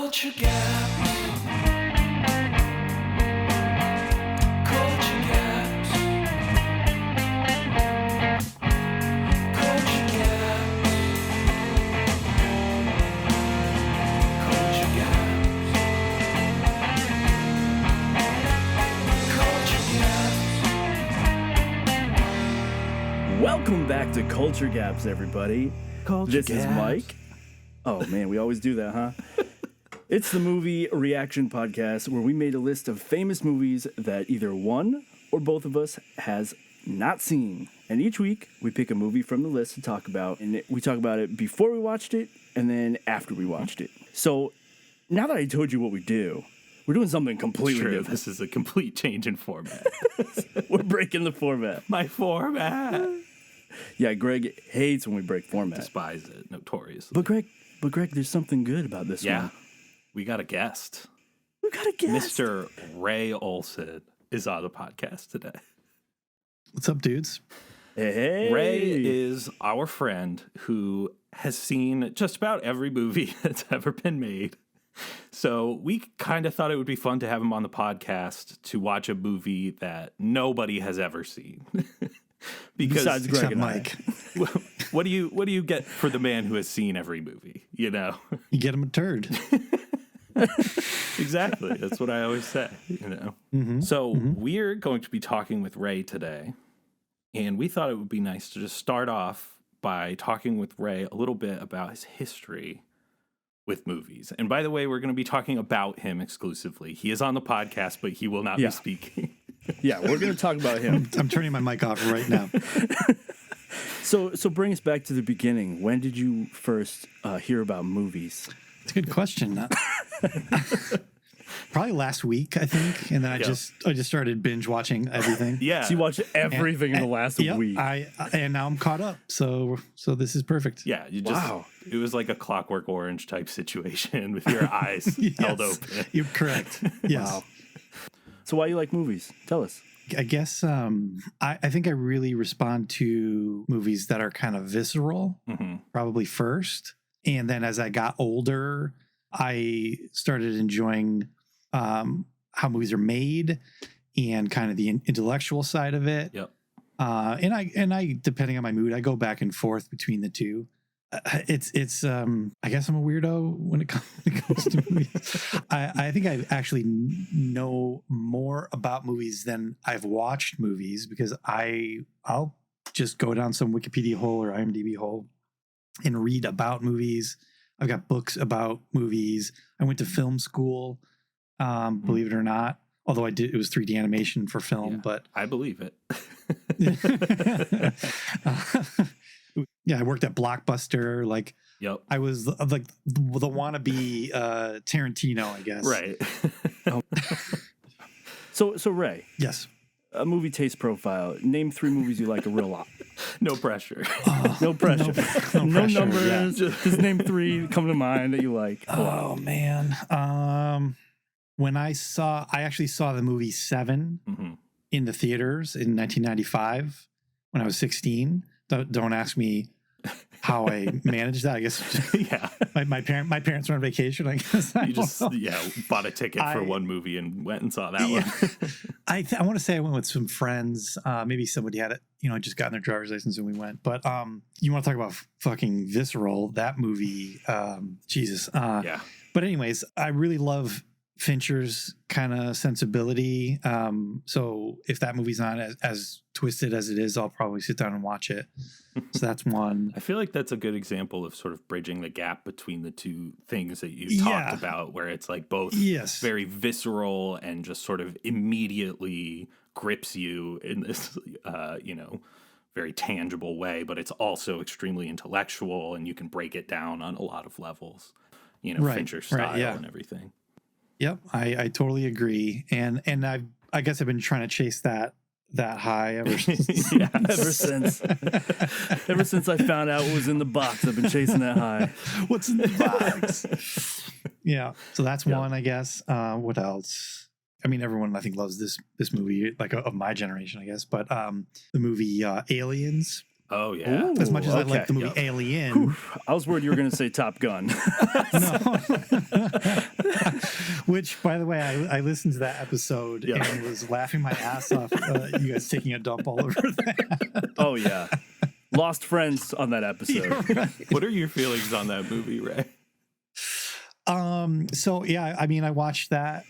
Culture Gap. Culture Gaps. Culture Gaps. Culture Gaps. Culture Gaps. Welcome back to Culture Gaps, everybody. This is Gaps. Mike. Oh, man, we always do that, huh? It's the movie reaction podcast where we made a list of famous movies that either one or both of us has not seen. And each week, we pick a movie from the list to talk about. And we talk about it before we watched it and then after we watched it. So now that I told you what we do, we're doing something completely True, different. this is a complete change in format. We're breaking the format. My format. Yeah, Gregg hates when we break format. Despise it, notoriously. But Gregg, there's something good about this yeah, one. we got a guest. We got a guest. Mr. Ray Olson is on the podcast today. What's up, dudes? Hey. Ray is our friend who has seen just about every movie that's ever been made. So we kind of thought it would be fun to have him on the podcast to watch a movie that nobody has ever seen. Because Besides Gregg and Mike. what do you get for the man who has seen every movie? You know, You get him a turd. exactly. That's what I always say. You know. So we're going to be talking with Ray today, and we thought it would be nice to just start off by talking with Ray a little bit about his history with movies. And by the way, we're going to be talking about him exclusively. He is on the podcast, but he will not Yeah. be speaking. Yeah, we're going to talk about him. I'm turning my mic off right now. So bring us back to the beginning. When did you first hear about movies? It's a good question. Probably last week, I think, and then I just started binge watching everything. Yeah. So you watched everything in the last Yep, week. and now I'm caught up. So this is perfect. Yeah, you just Wow. It was like a Clockwork Orange type situation with your eyes held Yes, open. You're correct. Yes. Wow. So why you like movies? Tell us. I guess I think I really respond to movies that are kind of visceral, probably first. And then as I got older, I started enjoying how movies are made and kind of the intellectual side of it. Yep. And I depending on my mood, I go back and forth between the two. It's I guess I'm a weirdo when it comes to movies. I think I actually know more about movies than I've watched movies because I'll just go down some Wikipedia hole or IMDb hole and read about movies. I've got books about movies. I went to film school, believe it or not. Although it was 3D animation for film, Yeah, but I believe it. yeah, I worked at Blockbuster. Like, Yep. I was like the wannabe Tarantino, I guess. Right. So Ray, Yes. a movie taste profile. Name 3 movies you like a real lot. No pressure. No pressure. No pressure, numbers. Just name 3 come to mind that you like. Oh man. When I actually saw the movie Seven in the theaters in 1995 when I was 16. Don't ask me how I managed that. I guess Yeah. my parents were on vacation. I guess You just bought a ticket for one movie and went and saw that one. I want to say I went with some friends. Maybe somebody had it, just gotten their driver's license and we went. But you want to talk about fucking visceral? That movie, Jesus. Yeah. But anyways, I really love Fincher's kind of sensibility. So if that movie's not as twisted as it is, I'll probably sit down and watch it. So that's one. I feel like that's a good example of sort of bridging the gap between the two things that you talked about, where it's like both very visceral and just sort of immediately grips you in this, very tangible way, but it's also extremely intellectual and you can break it down on a lot of levels, Fincher style and everything. Yep, I totally agree, and I guess I've been trying to chase that high ever since. Ever since I found out what was in the box, I've been chasing that high. What's in the box? Yeah, so that's one, I guess. What else? I mean, everyone I think loves this movie, like of my generation, I guess. But the movie Aliens. Oh yeah. As much as I like the movie Alien. I was worried you were going to say Top Gun. No. Which, by the way, I listened to that episode and was laughing my ass off. You guys taking a dump all over that. Oh yeah, lost friends on that episode. Yeah, right. What are your feelings on that movie, Ray? So yeah, I mean, I watched that.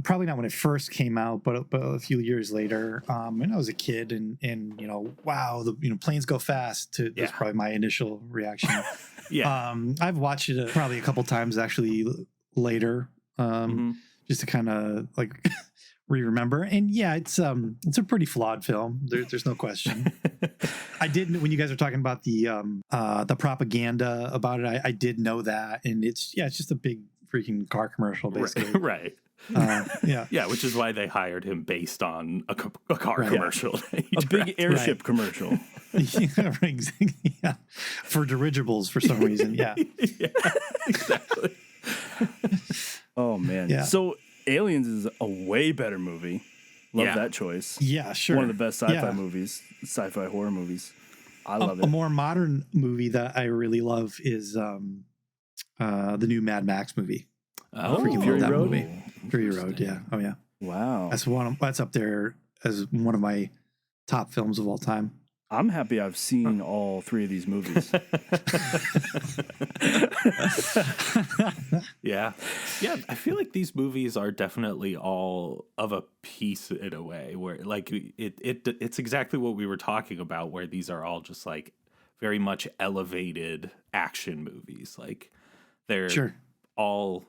Probably not when it first came out, but a few years later. When I was a kid, and wow, planes go fast. That's probably my initial reaction. Yeah, I've watched it probably a couple times actually later, just to kind of like re-remember. And yeah, it's a pretty flawed film. There's no question. I did, when you guys are talking about the propaganda about it, I did know that, and it's just a big freaking car commercial basically. Right. Yeah, which is why they hired him based on a car commercial. A big airship commercial. Yeah, for dirigibles for some reason. Yeah, exactly. Oh man. Yeah. So Aliens is a way better movie. Love that choice. Yeah, sure. One of the best sci-fi movies, sci-fi horror movies. I love it. A more modern movie that I really love is the new Mad Max movie. Freaking Fury Road? Movie. Fury Road, yeah. Oh yeah. Wow. That's up there as one of my top films of all time. I'm happy I've seen all three of these movies. Yeah. I feel like these movies are definitely all of a piece in a way, where like it's exactly what we were talking about, where these are all just like very much elevated action movies. Like they're all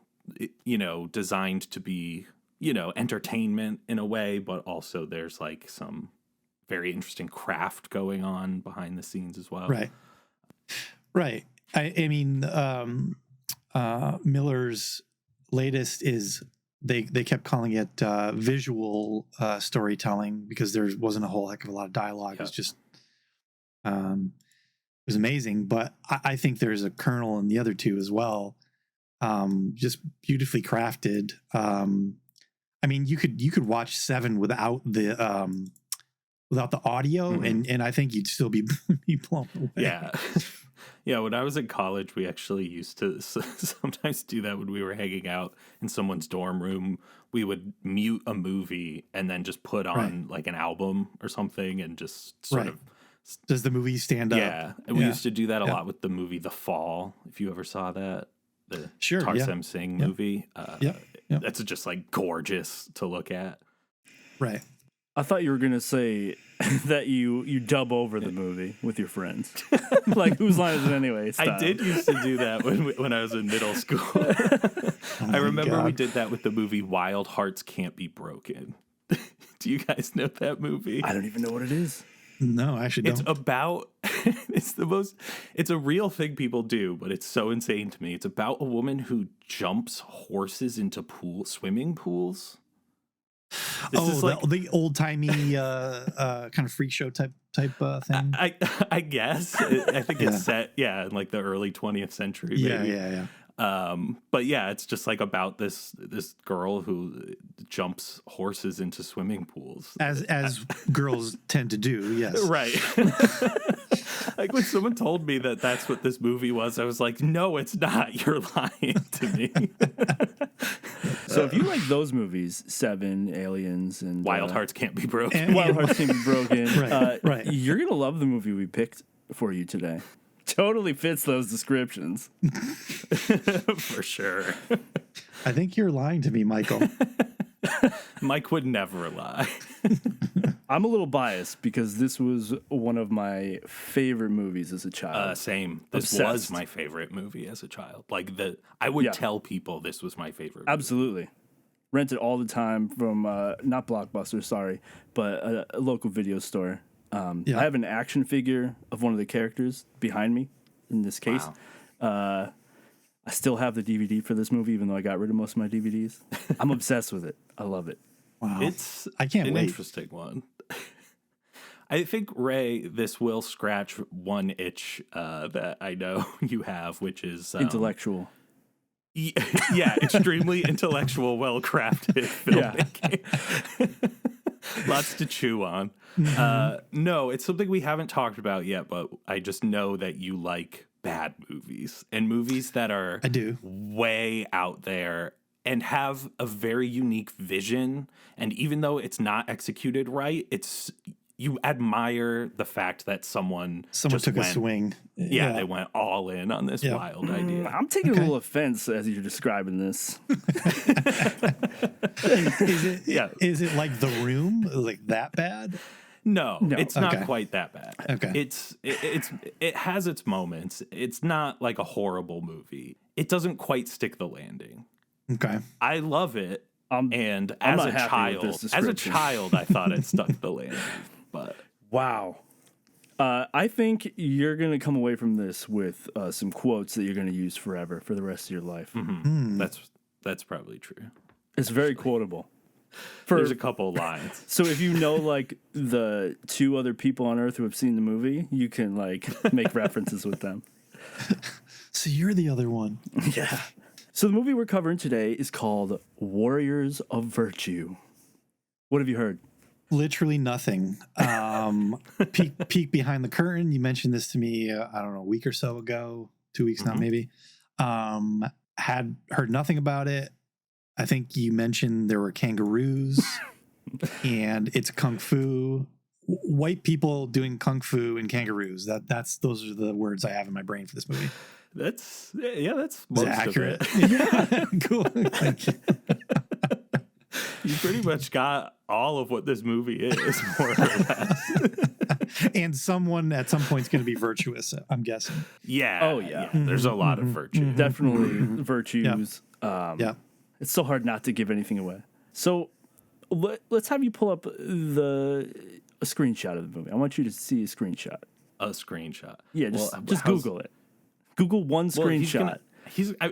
designed to be entertainment in a way, but also there's like some very interesting craft going on behind the scenes as well. Right. I mean, Miller's latest is they kept calling it visual storytelling because there wasn't a whole heck of a lot of dialogue. It's just it was amazing, but I think there's a kernel in the other two as well. Just beautifully crafted. I mean, you could watch 7 without the audio, and I think you'd still be blown away. Yeah. When I was in college, we actually used to sometimes do that when we were hanging out in someone's dorm room. We would mute a movie and then just put on like an album or something, and just sort of. Does the movie stand up? Yeah, and we used to do that a lot with the movie The Fall. If you ever saw that. The Tarsem Singh movie. That's just like gorgeous to look at. Right. I thought you were going to say that you dub over the movie with your friends. Like, whose line is it anyway? Style. I did used to do that when I was in middle school. I remember we did that with the movie Wild Hearts Can't Be Broken. Do you guys know that movie? I don't even know what it is. No, I actually don't. It's about, it's a real thing people do, but it's so insane to me. It's about a woman who jumps horses into swimming pools. The old timey kind of freak show type thing. I guess. I think it's set, in like the early 20th century. Maybe. Yeah. But yeah, it's just like about this girl who jumps horses into swimming pools. As girls tend to do, yes. Right. Like when someone told me that that's what this movie was, I was like, no, it's not. You're lying to me. So if you like those movies, 7, Aliens, and Wild Hearts Can't Be Broken. Wild Hearts Can't Be Broken. Right. You're going to love the movie we picked for you today. Totally fits those descriptions. For sure. I think you're lying to me, Michael. Mike would never lie. I'm a little biased because this was one of my favorite movies as a child. Same. This was my favorite movie as a child. Like I would tell people this was my favorite movie. Absolutely. Rent it all the time from, not Blockbuster, sorry, but a local video store. I have an action figure of one of the characters behind me in this case. Wow. I still have the DVD for this movie, even though I got rid of most of my DVDs. I'm obsessed with it. I love it. Wow. I can't wait. Interesting one. I think, Ray, this will scratch one itch that I know you have, which is... intellectual. Yeah, extremely intellectual, well-crafted filmmaking. Lots to chew on. Mm-hmm. No, it's something we haven't talked about yet, but I just know that you like bad movies and movies that are way out there and have a very unique vision. And even though it's not executed right, you admire the fact that someone just took a swing. Yeah, they went all in on this wild idea. I'm taking a little offense as you're describing this. Is it like The Room, like that bad? No, it's not quite that bad. Okay. It has its moments. It's not like a horrible movie. It doesn't quite stick the landing. Okay. I love it. And I'm as not a happy with this child, I thought it stuck the landing. But wow. I think you're going to come away from this with some quotes that you're going to use forever for the rest of your life. Mm-hmm. That's probably true. It's very quotable. There's a couple lines. So if you know like the 2 other people on Earth who have seen the movie, you can like make references with them. So you're the other one. Yeah. So the movie we're covering today is called Warriors of Virtue. What have you heard? Literally nothing. Peek behind the curtain. You mentioned this to me, I don't know, a week or so ago, 2 weeks now, maybe. Had heard nothing about it. I think you mentioned there were kangaroos and it's kung fu. White people doing kung fu and kangaroos. Those are the words I have in my brain for this movie. That's most accurate. Of it. Yeah, cool. Thank you. You pretty much got all of what this movie is, more or less. And someone at some point is going to be virtuous, I'm guessing. Yeah. Oh, yeah. There's a lot of virtue. Definitely virtues. Yeah. It's so hard not to give anything away. So let's have you pull up a screenshot of the movie. I want you to see a screenshot. A screenshot. Yeah, just Google it. Google one screenshot.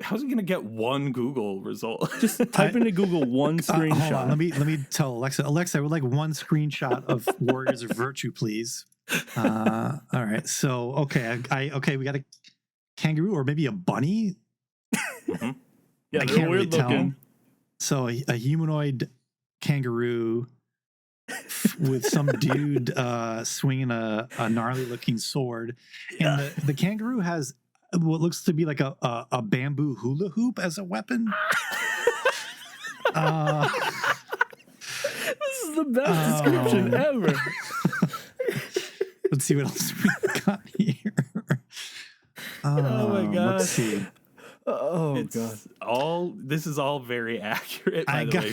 How's he gonna get one Google result? Just type into Google one screenshot. Hold on, let me tell Alexa. Alexa, I would like one screenshot of Warriors of Virtue, please. All right. So okay, we got a kangaroo or maybe a bunny. Mm-hmm. Yeah, I they're can't weird really looking. tell. So a humanoid kangaroo with some dude swinging a gnarly looking sword, and the kangaroo has what looks to be like a bamboo hula hoop as a weapon. This is the best description ever. Let's see what else we got here. Oh my god! Let's see. Oh god! This is all very accurate. By the way,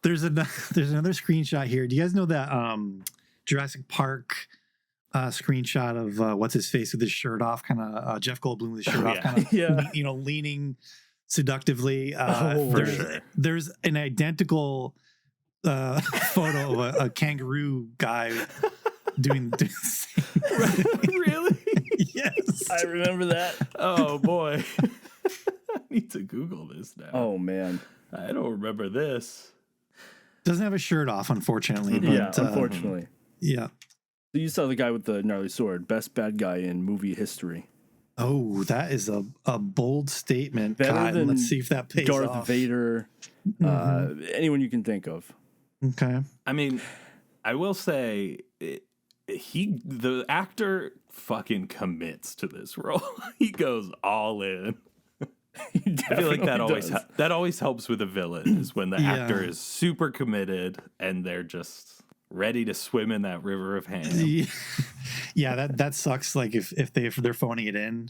there's another screenshot here. Do you guys know that Jurassic Park screenshot of what's his face with his shirt off, kind of Jeff Goldblum with his shirt off, kind of leaning seductively. For sure. There's an identical photo of a kangaroo guy doing the same. Really? Yes, I remember that. Oh boy. I need to Google this now. Oh man, I don't remember this. Doesn't have a shirt off, unfortunately. But, yeah, unfortunately. Yeah. So you saw the guy with the gnarly sword, best bad guy in movie history. Oh, that is a bold statement. Better than let's see if that pays Darth off. Vader, anyone you can think of. Okay. I mean, I will say the actor fucking commits to this role. He goes all in. I feel like that always helps with a villain is when the actor is super committed and they're just ready to swim in that river of ham. Yeah, that sucks. Like if they're phoning it in,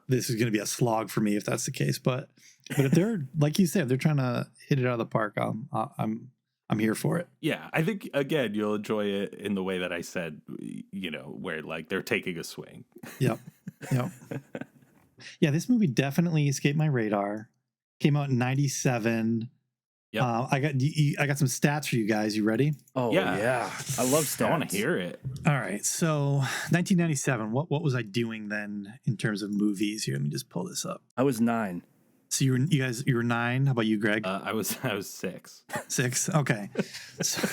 this is going to be a slog for me if that's the case. But if they're like you said, if they're trying to hit it out of the park, I'm here for it. Yeah, I think again you'll enjoy it in the way that I said, where like they're taking a swing. Yep. Yeah, this movie definitely escaped my radar. Came out in 1997. Yep. I got some stats for you guys. You ready? Oh yeah. I love stats. I want to hear it. All right. So 1997. What was I doing then in terms of movies? Here, let me just pull this up. I was 9. So you were 9. How about you, Greg? I was 6. 6. Okay. So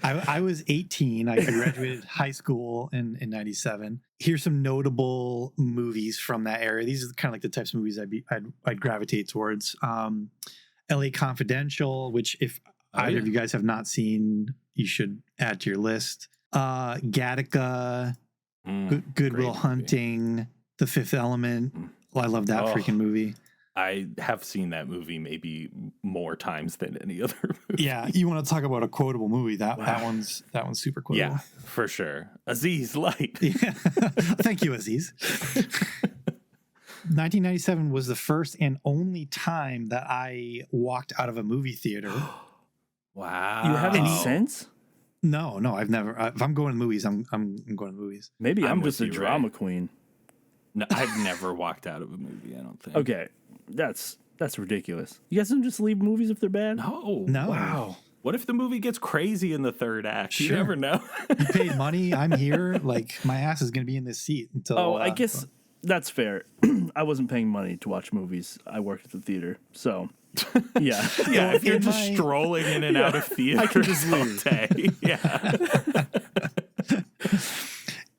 I was 18. I graduated high school in 97. Here's some notable movies from that area. These are kind of like the types of movies I'd gravitate towards. LA Confidential, which if either of you guys have not seen, you should add to your list. Gattaca, Good Will Hunting, The Fifth Element. Well, I love that freaking movie. I have seen that movie maybe more times than any other movie. Yeah, you want to talk about a quotable movie? That one's super quotable. Yeah, for sure. Aziz Light. Yeah. Thank you, Aziz. 1997 was the first and only time that I walked out of a movie theater. Wow. You haven't since? No, I've never. If I'm going to movies, I'm going to movies. Maybe I'm with just a you, drama Ray. queen. No, I've never walked out of a movie, I don't think. Okay, that's ridiculous. You guys don't just leave movies if they're bad? No. Wow. What if the movie gets crazy in the third act? You Sure. never know. You paid money. I'm here. Like, my ass is going to be in this seat until. Oh, I guess that's fair. I wasn't paying money to watch movies. I worked at the theater, so yeah. Yeah, if you're in just my- strolling in and out of theaters I can just all leave. day. Yeah.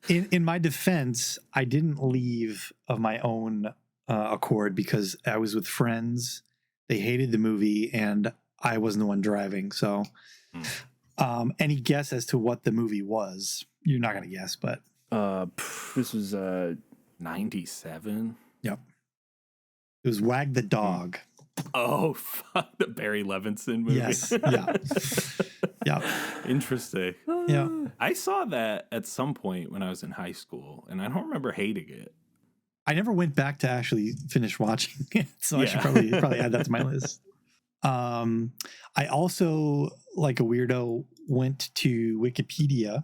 In my defense, I didn't leave of my own accord because I was with friends. They hated the movie, and I wasn't the one driving. So, any guess as to what the movie was? You're not going to guess, but This was 97. yep, it was Wag the Dog. Oh, fuck. The Barry Levinson movie. Yes, yeah, yeah, Interesting. yeah. I saw that at some point when I was in high school, and I don't remember hating it. I never went back to actually finish watching it, so I should Yeah. probably add that to my list. I also, like a weirdo, went to Wikipedia,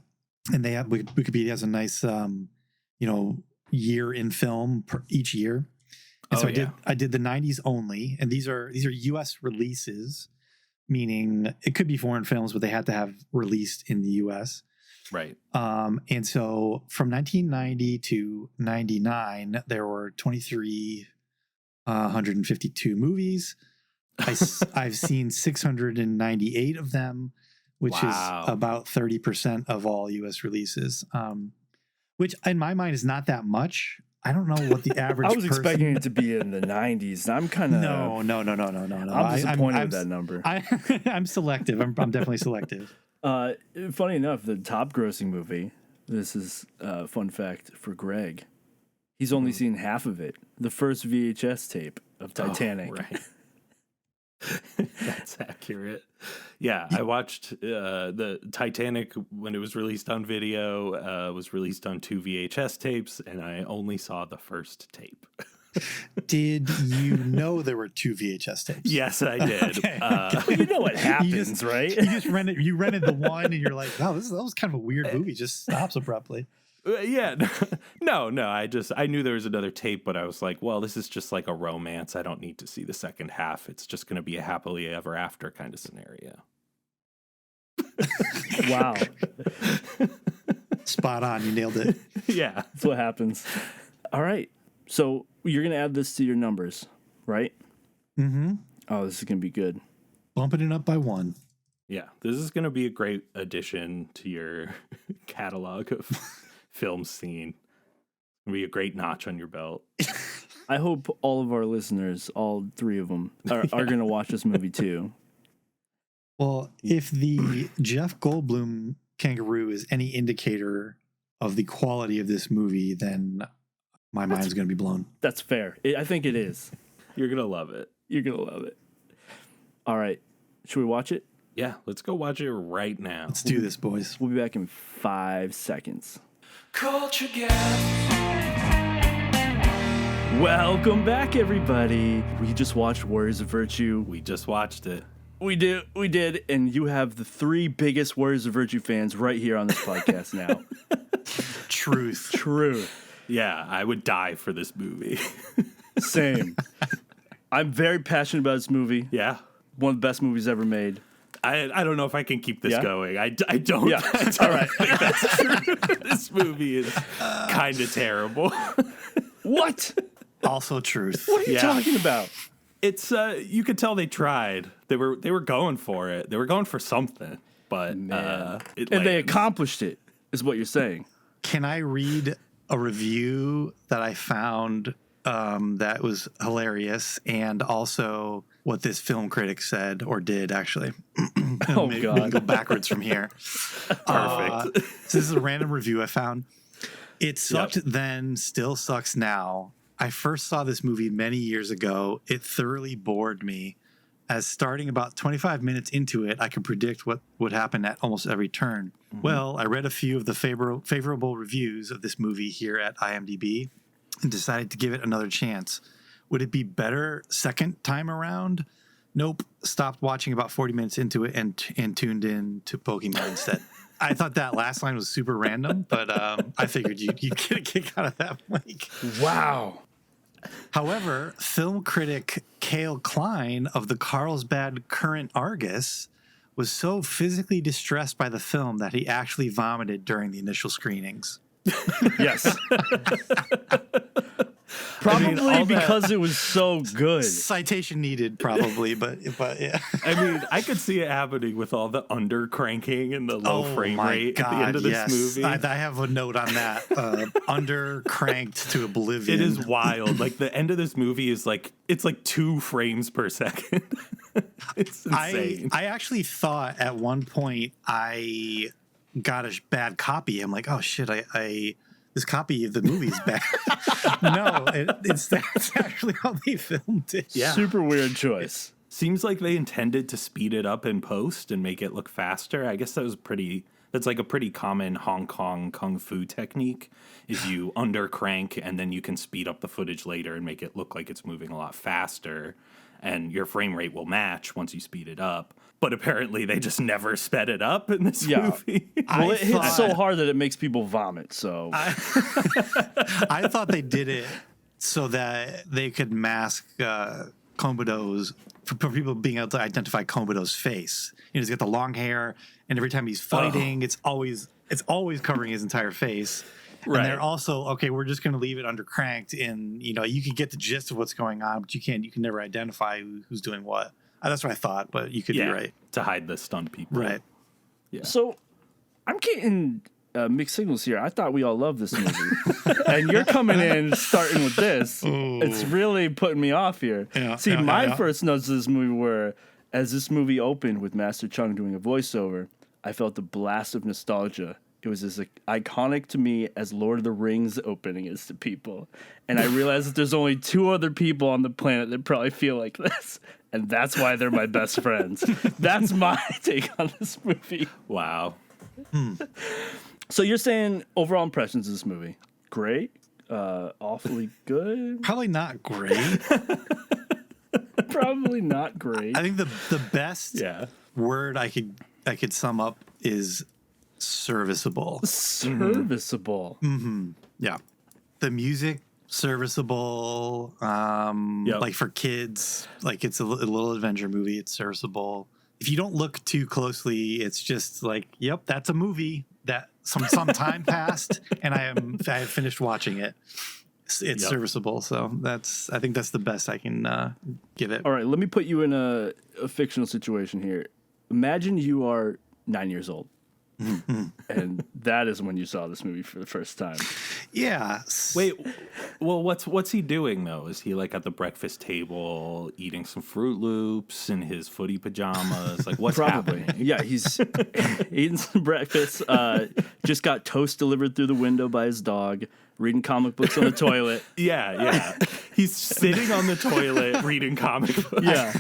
and they have Wikipedia has a nice, year in film each year. And Oh, so yeah. I did the 90s only, and these are US releases, meaning it could be foreign films, but they had to have released in the US. Right. And so from 1990 to 99, there were 2,352 movies. I've seen 698 of them, which Wow. is about 30% of all US releases, which in my mind is not that much. I don't know what the average I was person... expecting it to be in the 90s. I'm kind of No. I'm disappointed with that number. I'm selective. I'm definitely selective. Funny enough, the top grossing movie, this is a fun fact for Gregg, he's only seen half of it. The first VHS tape of Titanic. Oh, right. That's accurate. Yeah, I watched the Titanic when it was released on video, was released on 2 VHS tapes, and I only saw the first tape. Did you know there were 2 VHS tapes? Yes, I did. Okay. Well, you know what happens, right? You just rented the one, and you're like, wow, that was kind of a weird movie. Just stops abruptly. Yeah, no. I knew there was another tape, but I was like, well, this is just like a romance. I don't need to see the second half. It's just going to be a happily ever after kind of scenario. Wow. Spot on. You nailed it. Yeah. That's what happens. All right. So you're going to add this to your numbers, right? Mm-hmm. Oh, this is going to be good. Bumping it up by 1. Yeah, this is going to be a great addition to your catalog of film scene. It's going to be a great notch on your belt. I hope all of our listeners, all 3 of them, are going to watch this movie too. Well, if the Jeff Goldblum kangaroo is any indicator of the quality of this movie, then my mind's going to be blown. That's fair. I think it is. You're going to love it. You're going to love it. All right. Should we watch it? Yeah, let's go watch it right now. Let's do this, boys. We'll be back in 5 seconds. Culture Gaps. Welcome back, everybody. We just watched Warriors of Virtue. We just watched it. We did, and you have the 3 biggest Warriors of Virtue fans right here on this podcast now. Truth. True. Yeah, I would die for this movie. Same. I'm very passionate about this movie. Yeah. One of the best movies ever made. I don't know if I can keep this Yeah? going. I don't. Yeah. I don't All right. think that's true. This movie is kind of terrible. What? Also truth. What are you Yeah. talking about? It's you could tell they tried. They were going for it. They were going for something, but And it they lands. accomplished it, is what you're saying. Can I read a review that I found that was hilarious, and also what this film critic said or did, actually? Oh, Maybe God. we can go backwards from here. Perfect. So this is a random review I found. It sucked then, still sucks now. I first saw this movie many years ago, it thoroughly bored me. As starting about 25 minutes into it, I could predict what would happen at almost every turn. Mm-hmm. Well, I read a few of the favorable reviews of this movie here at IMDb and decided to give it another chance. Would it be better second time around? Nope. Stopped watching about 40 minutes into it and tuned in to Pokemon instead. I thought that last line was super random, but I figured you'd get a kick out of that, Mike. Wow. However, film critic Cale Klein of the Carlsbad Current Argus was so physically distressed by the film that he actually vomited during the initial screenings. Yes. Probably because it was so good. Citation needed, probably, but yeah. I mean, I could see it happening with all the under cranking and the low frame rate at the end of this movie. I have a note on that. Under cranked to oblivion. It is wild. Like the end of this movie is like it's like 2 frames per second. It's insane. I actually thought at one point I got a bad copy. I'm like, oh shit, I this copy of the movie is bad. No, that's actually how they filmed it. Yeah. Super weird choice. Seems like they intended to speed it up in post and make it look faster. I guess that's like a pretty common Hong Kong kung fu technique is you under crank and then you can speed up the footage later and make it look like it's moving a lot faster and your frame rate will match once you speed it up. But apparently they just never sped it up in this movie. Well, it hits so hard that it makes people vomit, so. I thought they did it so that they could mask Komodo's, for people being able to identify Komodo's face. You know, he's got the long hair, and every time he's fighting, it's always covering his entire face. Right. And they're also, okay, we're just going to leave it under cranked, and, you know, you can get the gist of what's going on, but you can never identify who's doing what. That's what I thought, but you could be right. To hide the stunned people. Right. Yeah. So I'm getting mixed signals here. I thought we all loved this movie. And you're coming in starting with this. Ooh. It's really putting me off here. Yeah, See, my first notes of this movie were, as this movie opened with Master Chung doing a voiceover, I felt a blast of nostalgia. It was as iconic to me as Lord of the Rings opening is to people. And I realized that there's only 2 other people on the planet that probably feel like this. And that's why they're my best friends. That's my take on this movie. Wow. So you're saying overall impressions of this movie? Great? Awfully good? Probably not great. Probably not great. I think the best word I could sum up is serviceable. Serviceable. Mm-hmm. Yeah. The music, serviceable. Like for kids, like it's a little adventure movie. It's serviceable. If you don't look too closely, it's just like, yep, that's a movie that some time passed, and I have finished watching it. It's serviceable. So I think that's the best I can give it. All right, let me put you in a fictional situation here. Imagine you are 9 years old. And that is when you saw this movie for the first time. Yeah. Wait, well, what's he doing though? Is he like at the breakfast table eating some Fruit Loops in his footy pajamas? Like what's happening? Yeah, he's eating some breakfast. Just got toast delivered through the window by his dog. Reading comic books on the toilet. Yeah. He's sitting on the toilet reading comic books. Yeah.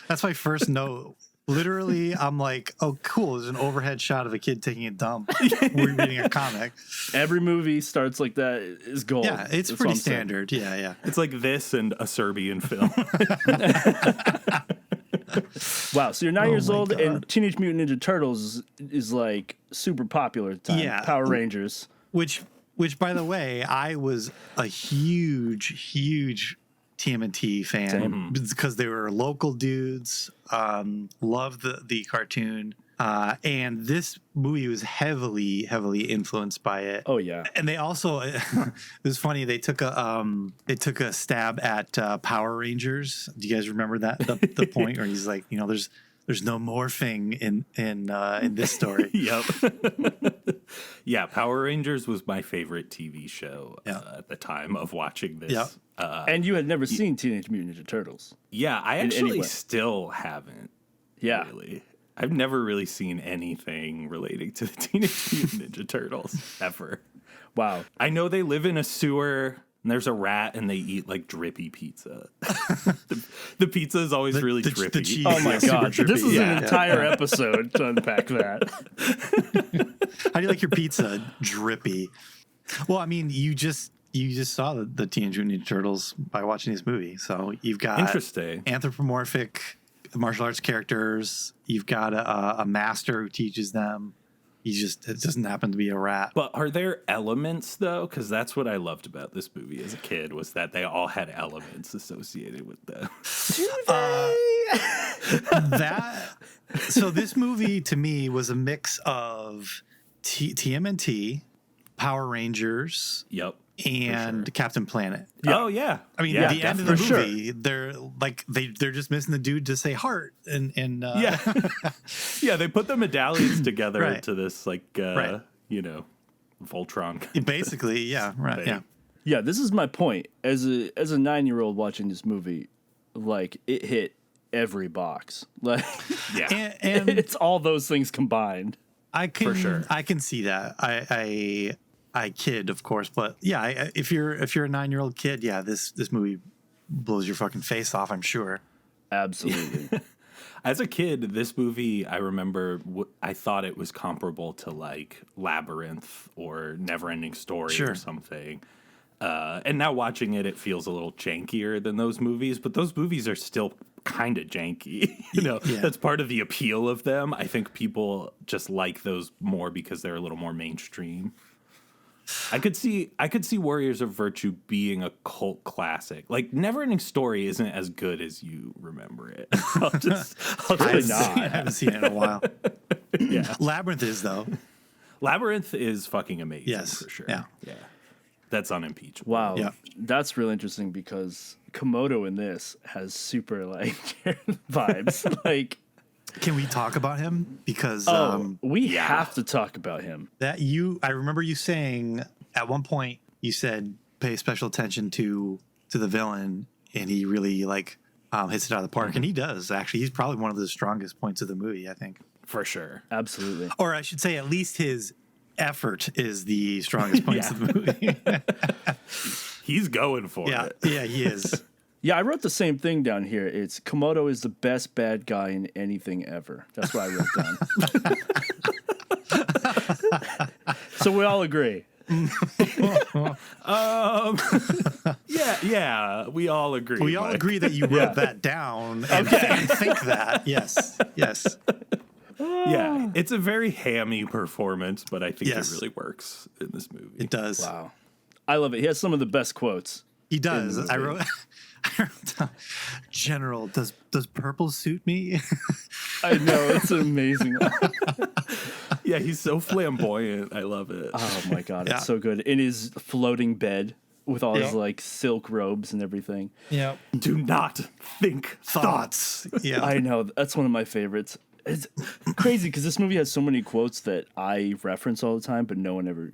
That's my first note. Literally, I'm like, oh, cool. There's an overhead shot of a kid taking a dump. We're reading a comic. Every movie starts like that is gold. Yeah, it's pretty standard. Yeah. It's like this and a Serbian film. Wow, so you're 9 years old, God. And Teenage Mutant Ninja Turtles is like super popular at the time. Yeah. Power Rangers. Which, by the way, I was a huge TMNT fan because they were local dudes. Loved the cartoon, and this movie was heavily influenced by it. Oh yeah, and they also it was funny. They took a stab at Power Rangers. Do you guys remember that the point where he's like, you know, there's no morphing in this story. Yep. Yeah, Power Rangers was my favorite TV show at the time of watching this. Yep. And you had never seen Teenage Mutant Ninja Turtles. Yeah, I actually still haven't. Yeah. Really. I've never really seen anything relating to the Teenage Mutant Ninja Turtles ever. Wow. I know they live in a sewer. And there's a rat, and they eat like drippy pizza. The pizza is always really drippy. The cheese, Oh my god, drippy. this is an entire episode to unpack that. How do you like your pizza? Drippy. Well, I mean, you just saw the Teenage Mutant Ninja Turtles by watching this movie, so you've got Interesting. anthropomorphic martial arts characters. You've got a master who teaches them. It doesn't happen to be a rat. But are there elements, though? Because that's what I loved about this movie as a kid, was that they all had elements associated with them. So this movie, to me, was a mix of TMNT, Power Rangers, Yep. and Captain Planet. Oh, yeah. I mean, yeah, the end of the movie, they're just missing the dude to say heart, and Yeah. Yeah, they put the medallions together Right. to this, like, Right. Voltron. basically, yeah, right, thing. yeah. Yeah, this is my point. As a 9-year-old watching this movie, like it hit every box. Like Yeah. And it's all those things combined. I can For sure. I can see that. I kid, of course, but yeah, if you're a 9-year-old kid, yeah, this movie blows your fucking face off, I'm sure. Absolutely. As a kid, this movie, I remember, I thought it was comparable to like Labyrinth or Neverending Story Sure. or something. And now watching it, it feels a little jankier than those movies, but those movies are still kind of janky. Yeah. That's part of the appeal of them. I think people just like those more because they're a little more mainstream. I could see Warriors of Virtue being a cult classic. Like Neverending Story isn't as good as you remember it. I'll Really just not. I haven't seen it in a while. Yeah. Labyrinth is, though. Labyrinth is fucking amazing. Yes. For sure. Yeah. That's unimpeachable. Wow. Yeah. That's really interesting because Komodo in this has super like vibes. Like Can we talk about him? Because we have to talk about him. I remember you saying at one point, you said pay special attention to the villain, and he really like hits it out of the park, and he does actually. He's probably one of the strongest points of the movie, I think. For sure. Absolutely. Or I should say, at least his effort is the strongest points of the movie. He's going for it. Yeah, he is. Yeah, I wrote the same thing down here. It's Komodo is the best bad guy in anything ever. That's what I wrote down. So we all agree. Yeah, we all agree. We all Mike. agree that you wrote that down and think that. Yes. Yeah, it's a very hammy performance, but I think Yes. it really works in this movie. It does. Wow. I love it. He has some of the best quotes. He does. in the I movie. wrote down, General, does purple suit me? I know. It's an amazing. Yeah, he's so flamboyant. I love it. Oh my God. Yeah. It's so good. In his floating bed with all his Yeah. like silk robes and everything. Yeah. Do not think thoughts. Yeah. I know. That's one of my favorites. It's crazy because this movie has so many quotes that I reference all the time, but no one ever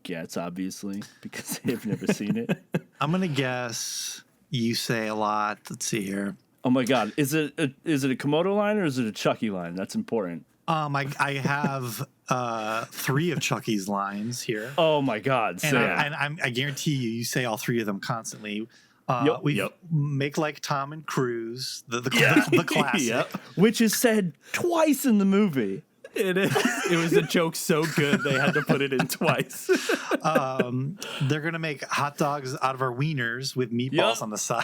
gets, obviously, because they've never seen it. I'm gonna guess you say a lot. Let's see here. Oh my God. Is it a Komodo line or is it a Chucky line? That's important. I have 3 of Chucky's lines here, Oh my God. and, Say I guarantee you say all 3 of them constantly. Yep. We Yep. make like Tom and Cruise, the classic. Yep. which is said twice in the movie. It is. It was a joke so good they had to put it in twice. They're gonna make hot dogs out of our wieners with meatballs Yep. on the side.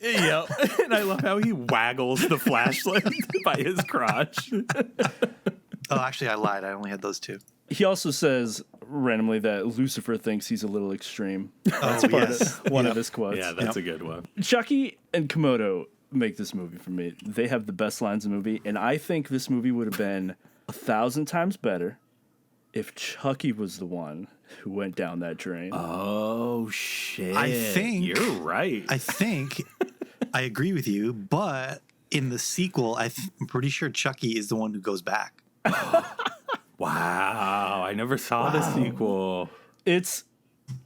Yep. And I love how he waggles the flashlight by his crotch. Oh, actually, I lied. I only had those 2. He also says randomly that Lucifer thinks he's a little extreme. Oh, yes. One of his quotes. Yeah, that's a good one. Chucky and Komodo make this movie for me. They have the best lines in the movie, and I think this movie would have been 1,000 times better if Chucky was the one who went down that drain. Oh, shit. I think You're right. I think I agree with you, but in the sequel, I'm pretty sure Chucky is the one who goes back. Wow. I never saw the sequel. It's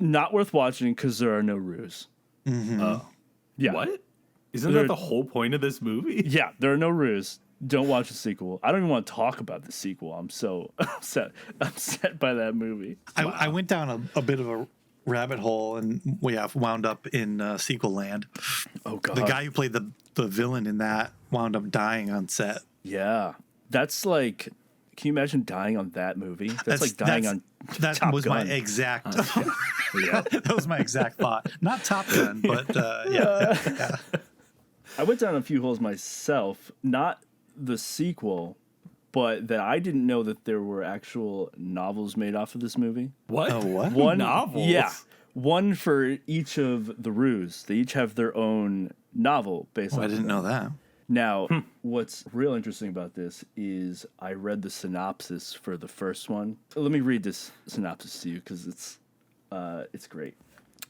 not worth watching because there are no ruse. Yeah. What? Isn't There- that the whole point of this movie? Yeah, there are no ruse. Don't watch the sequel. I don't even want to talk about the sequel. I'm so upset by that movie. I went down a bit of rabbit hole, and we have wound up in sequel land. Oh god, the guy who played the villain in that wound up dying on set. Yeah, that's like. Can you imagine dying on that movie? That's like dying on that Top was Gun. my exact. Yeah. That was my exact thought. Not Top Gun, but yeah. I went down a few holes myself. Not the sequel, but that I didn't know that there were actual novels made off of this movie. What? Oh, what? One novels? Yeah, one for each of the Roos. They each have their own novel based. I didn't know that. Now, what's real interesting about this is I read the synopsis for the first one. Let me read this synopsis to you because it's great.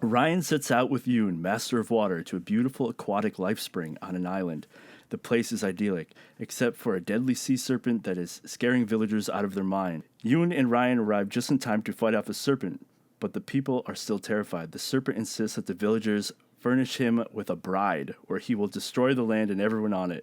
Ryan sets out with Yoon, master of water, to a beautiful aquatic life spring on an island. The place is idyllic, except for a deadly sea serpent that is scaring villagers out of their mind. Yoon and Ryan arrive just in time to fight off the serpent, but the people are still terrified. The serpent insists that the villagers furnish him with a bride, or he will destroy the land and everyone on it.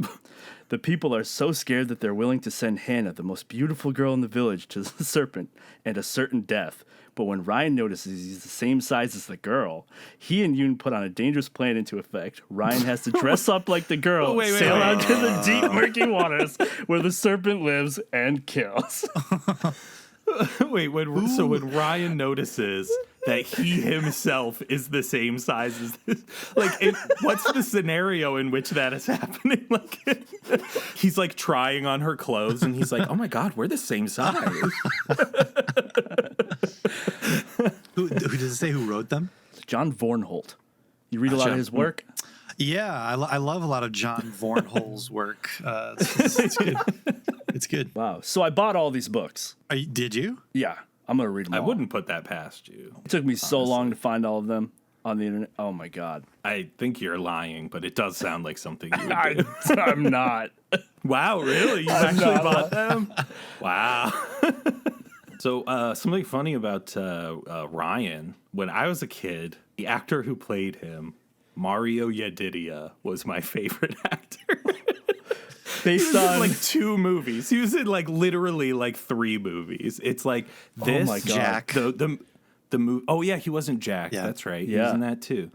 The people are so scared that they're willing to send Hannah, the most beautiful girl in the village, to the serpent and a certain death. But when Ryan notices he's the same size as the girl, he and Yoon put on a dangerous plan into effect. Ryan has to dress up like the girl, sail out to the deep, murky waters where the serpent lives and kills. When Ryan notices that he himself is the same size as this, what's the scenario in which that is happening? Like, he's like trying on her clothes, and he's like, "Oh my god, we're the same size." Who does it say who wrote them? John Vornholt. You read a lot of his work? Yeah, I love a lot of John Vornholt's work. It's good. It's good. Wow. So I bought all these books. Did you? Yeah, I'm going to read them all. I wouldn't put that past you. It took me so long to find all of them on the internet. Oh my god. I think you're lying, but it does sound like something you would do. I'm not. Wow, really? You actually bought them? Wow. So something funny about Ryan, when I was a kid, the actor who played him, Mario Yedidia, was my favorite actor. Based on like 2 movies. He was in like literally like 3 movies. It's like this. Oh my God. Jack. The movie. Oh yeah, he wasn't Jack. Yeah. That's right. He Yeah. was in that too.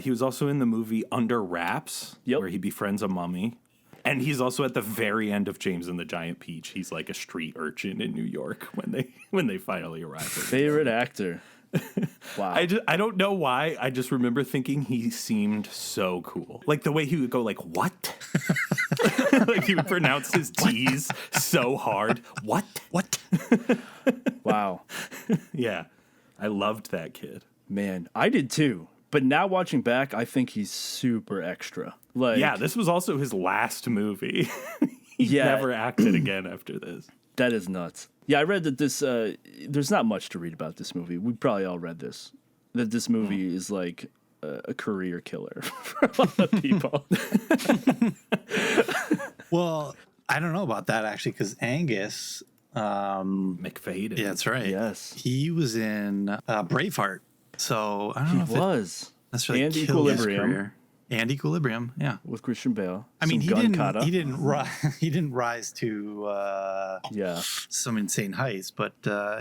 He was also in the movie Under Wraps, where he befriends a mummy. And he's also at the very end of James and the Giant Peach. He's like a street urchin in New York when they finally arrive. favorite actor. Wow. I don't know why. I just remember thinking he seemed so cool. Like the way he would go like, "What?" Like he would pronounce his T's so hard. What? Wow. Yeah. I loved that kid. Man, I did too. But now watching back, I think he's super extra. Like, Yeah, this was also his last movie. He never acted again after this. That is nuts. Yeah, I read that this, there's not much to read about this movie. We probably all read this. That this movie is like a career killer for a lot of people. Well, I don't know about that actually, because Angus McFadden. Yeah, that's right. Yes. He was in Braveheart. So I don't know if He was. that's really And killed his Equilibrium. career. And Equilibrium, yeah. With Christian Bale. I mean, Some gun kata. he didn't rise to Yeah. some insane heights, but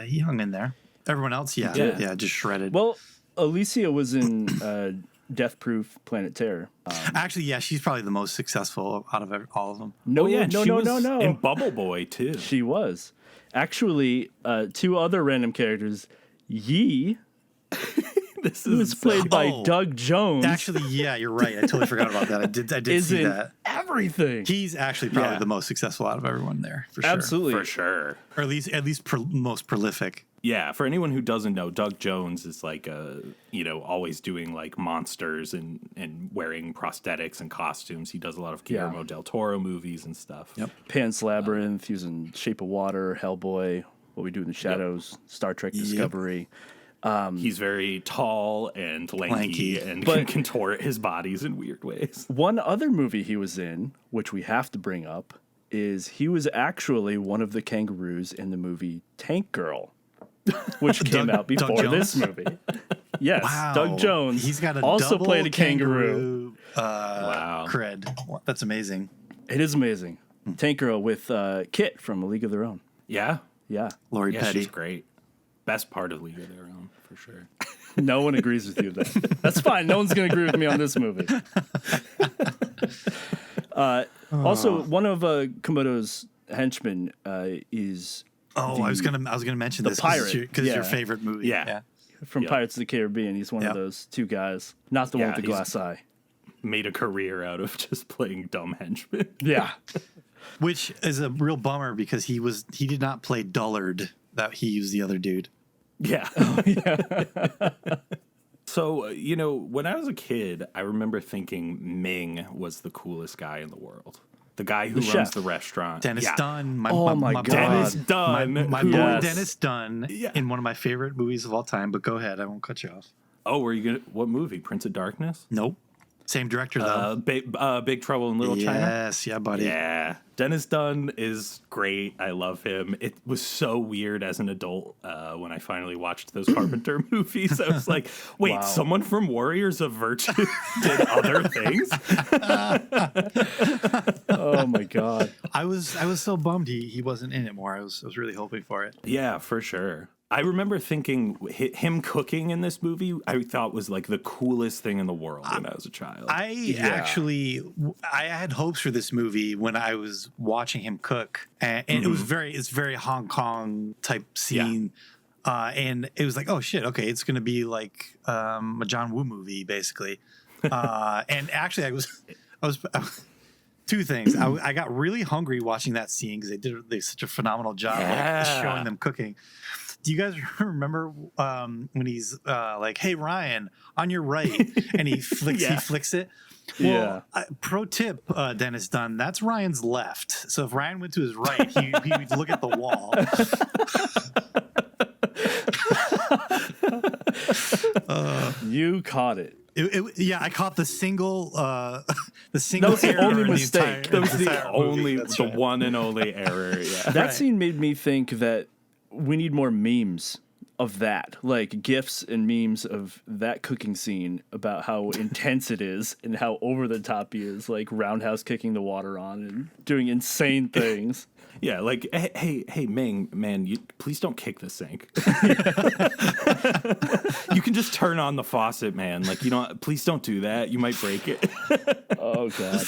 he hung in there. Everyone else, yeah, just shredded. Well, Alicia was in Death Proof Planet Terror. Actually, yeah, she's probably the most successful out of all of them. No, and she was no. in Bubble Boy too. She was. Actually, 2 other random characters. Yi, This who was played by Oh. Doug Jones, Actually, yeah, you're right. I totally forgot about that. I did is see in that. everything. He's actually probably Yeah. the most successful out of everyone there, for sure. Absolutely. For sure. Or at least most prolific. Yeah, for anyone who doesn't know, Doug Jones is like always doing like monsters and wearing prosthetics and costumes. He does a lot of Guillermo del Toro movies and stuff. Yep. Pan's Labyrinth, he was in Shape of Water, Hellboy, What We Do in the Shadows, Star Trek Discovery. He's very tall and lanky and But- can contort his bodies in weird ways. One other movie he was in, which we have to bring up, is he was actually one of the kangaroos in the movie Tank Girl, which came out Doug before this Jones? movie. Yes, Wow. Doug Jones. He's got a also double played a kangaroo. Wow. Cred. That's amazing. It is amazing. Tank Girl with Kit from A League of Their Own. Yeah. Yeah. Lori Yeah, Petty. she's great. Best part of League of Their Own, for sure. No one agrees with you then. That's fine. No one's going to agree with me on this movie. Also, one of Komodo's henchmen is I was gonna mention the this pirate, because it's your favorite movie. Yeah. from Pirates of the Caribbean. He's one of those two guys, not the one with the glass eye. Made a career out of just playing dumb henchmen. Yeah. Which is a real bummer because he did not play Dullard. That he used the other dude. Yeah. So, when I was a kid, I remember thinking Ming was the coolest guy in the world. The guy who runs chef. the restaurant. Dennis Dunn. My God. Dennis Dunn. My who- boy Yes. Dennis Dunn in one of my favorite movies of all time. But go ahead. I won't cut you off. Oh, were you going to... What movie? Prince of Darkness? Nope. Same director, though. Big Trouble in Little China? Yes. Yeah, buddy. Yeah. Dennis Dunn is great. I love him. It was so weird as an adult when I finally watched those Carpenter movies. I was like, wait, someone from Warriors of Virtue did other things? Oh, my God. I was so bummed he wasn't in it more. I was really hoping for it. Yeah, for sure. I remember thinking him cooking in this movie, I thought was like the coolest thing in the world when I was a child. I had hopes for this movie when I was watching him cook, and it was very Hong Kong type scene, and it was like, oh shit, okay, it's gonna be like a John Woo movie basically, and actually I was two things. I got really hungry watching that scene because they did such a phenomenal job of showing them cooking. Do you guys remember when he's like, "Hey Ryan, on your right," and he flicks it? Well, pro tip, Dennis Dunn, that's Ryan's left. So if Ryan went to his right, he would look at the wall. You caught it. I caught the single. That was the only mistake. That was the one and only error. Yeah. That scene made me think that we need more memes of that, like GIFs and memes of that cooking scene about how intense it is and how over the top he is, like roundhouse kicking the water on and doing insane things. Yeah, like, hey, Ming, man, please don't kick the sink. You can just turn on the faucet, man. Like, please don't do that. You might break it. Oh, God.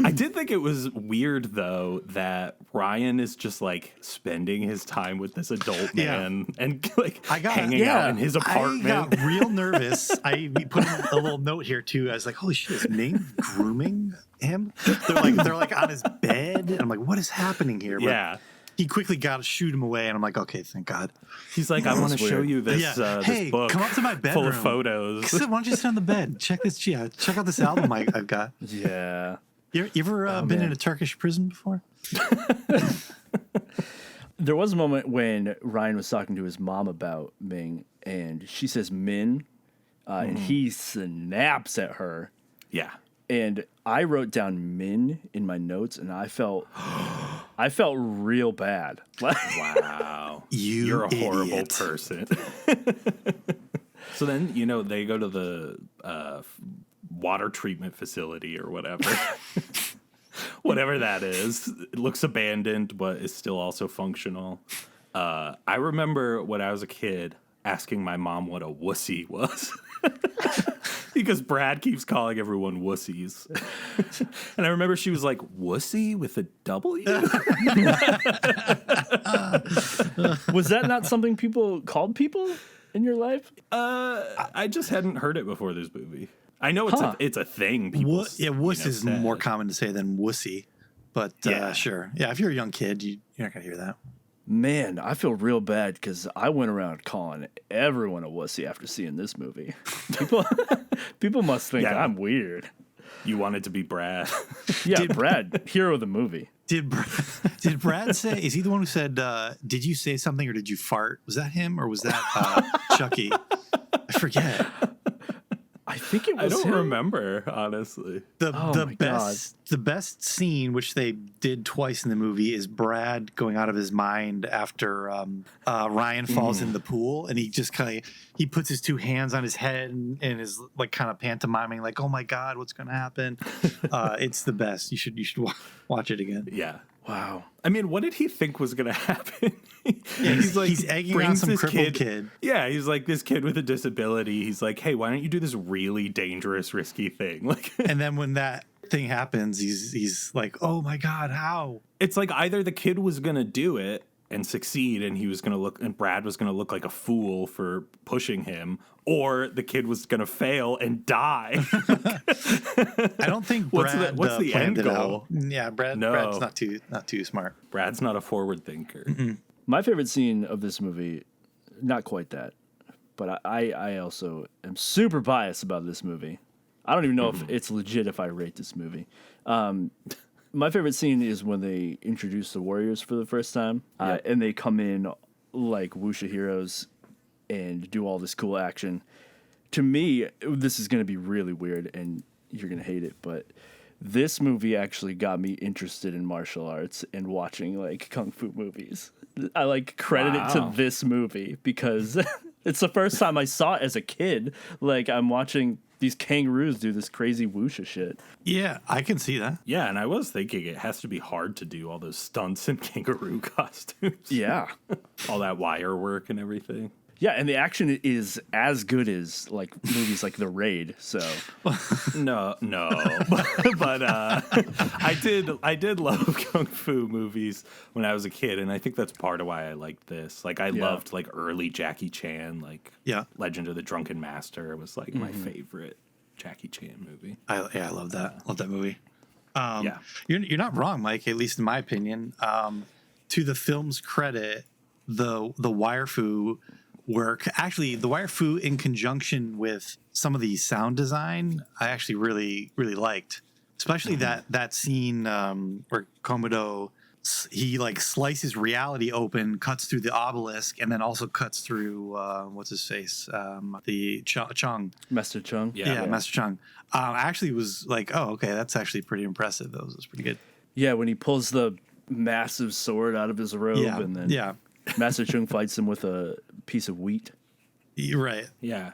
I did think it was weird, though, that Ryan is just, like, spending his time with this adult man and, like, hanging out in his apartment. I got real nervous. I put in a little note here, too. I was like, holy shit, is Ming grooming him? They're like on his bed. And I'm like, what is happening here? But he quickly got to shoot him away. And I'm like, okay, thank God. He's like, I want to show you this, this book. Come up to my bedroom. Full of photos. Why don't you sit on the bed? Check this. Check out this album I've got. Yeah. You ever been in a Turkish prison before? There was a moment when Ryan was talking to his mom about Ming, and she says Min, and he snaps at her. Yeah. And I wrote down Min in my notes, and I felt real bad. Wow. You're a horrible person. So then, they go to the water treatment facility or whatever. Whatever that is. It looks abandoned, but is still also functional. I remember when I was a kid asking my mom what a wussy was. Because Brad keeps calling everyone wussies. And I remember she was like, wussy with a W? Was that not something people called people in your life? I just hadn't heard it before this movie. I know it's a thing. People, wuss is more common to say than wussy. But sure. Yeah, if you're a young kid, you're not going to hear that. Man, I feel real bad because I went around calling everyone a wussy after seeing this movie. People must think I'm weird. You wanted to be Brad. Yeah, Brad, hero of the movie. Did Brad say, is he the one who said, did you say something or did you fart? Was that him or was that Chucky? I forget. I think it was I don't him. remember, honestly. The best scene, which they did twice in the movie, is Brad going out of his mind after Ryan falls in the pool, and he just he puts his two hands on his head and is like kind of pantomiming, like, "Oh my God, what's going to happen?" It's the best. You should watch it again. Yeah. Wow. I mean, what did he think was going to happen? Yeah, he's egging on some crippled kid. Yeah, he's like this kid with a disability. He's like, hey, why don't you do this really dangerous, risky thing? Like, and then when that thing happens, he's like, oh my God, how? It's like either the kid was going to do it and succeed, and he was going to look, and Brad was going to look like a fool for pushing him, or the kid was going to fail and die. I don't think Brad what's the end goal? Yeah, Brad's not too smart. Brad's not a forward thinker. Mm-mm. My favorite scene of this movie, not quite that, but I also am super biased about this movie. I don't even know if it's legit if I rate this movie. My favorite scene is when they introduce the Warriors for the first time, and they come in like wuxia heroes and do all this cool action. To me, this is going to be really weird, and you're going to hate it, but this movie actually got me interested in martial arts and watching like kung fu movies. I like credit it to this movie because it's the first time I saw it as a kid. Like I'm watching these kangaroos do this crazy wuxia shit. Yeah, I can see that. Yeah, and I was thinking it has to be hard to do all those stunts in kangaroo costumes. Yeah. All that wire work and everything. Yeah, and the action is as good as like movies like The Raid. So no, but I did love kung fu movies when I was a kid, and I think that's part of why I liked this. Like I loved like early Jackie Chan, like Legend of the Drunken Master was like my favorite Jackie Chan movie. I love that. Love that movie. You're not wrong, Mike. At least in my opinion. To the film's credit, the wire fu work, actually the wire fu in conjunction with some of the sound design, I actually really liked, especially that scene where Komodo, he like slices reality open, cuts through the obelisk, and then also cuts through what's his face, the Chung, Master Chung. Master Chung. Actually was like, oh, okay, that's actually pretty impressive. That was pretty good. Yeah, when he pulls the massive sword out of his robe, and then Master Chung fights him with a piece of wheat. You're right. Yeah.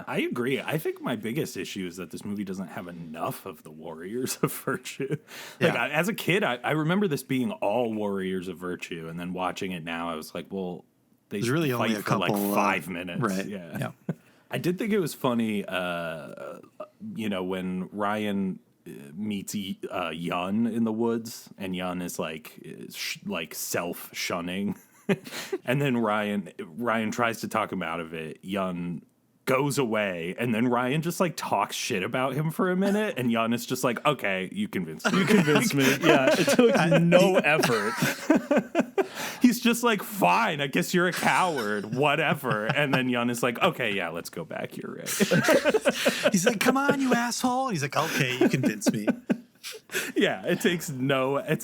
I agree. I think my biggest issue is that this movie doesn't have enough of the warriors of virtue. Like as a kid, I remember this being all warriors of virtue, and then watching it now, I was like, well, they really fight only a for couple, like 5 minutes. Right. Yeah. I did think it was funny, when Ryan meets Yun in the woods, and Yun is like self-shunning. And then Ryan tries to talk him out of it. Yun goes away, and then Ryan just like talks shit about him for a minute, and Yun is just like, okay, you convinced me. You convinced me. Yeah, it took no effort. He's just like, fine, I guess you're a coward, whatever. And then Yun is like, okay, yeah, let's go back. You're right. He's like, come on, you asshole. And he's like, okay, you convinced me. Yeah, it's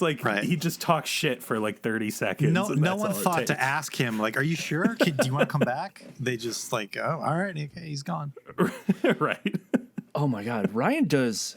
like he just talks shit for like 30 seconds. No one thought to ask him, like, are you sure? Do you want to come back? They just like, oh, all right, okay, he's gone. Right. Oh my God, Ryan does